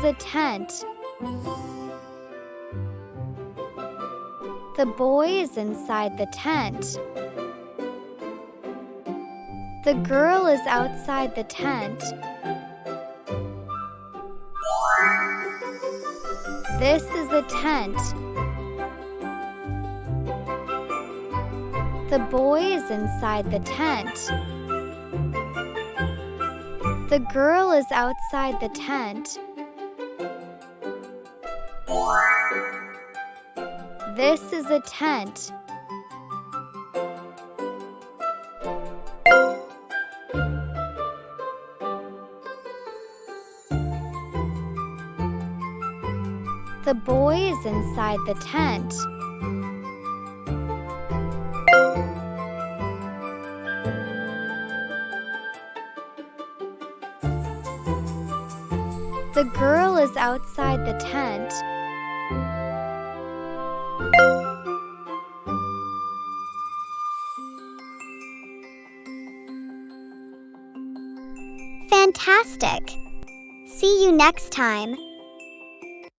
is a tent. The boy is inside the tent. The girl is outside the tent. This is a tent. The boy is inside the tent. The girl is outside the tent. This is a tent. The boy is inside the tent. The girl is outside the tent. Fantastic! See you next time.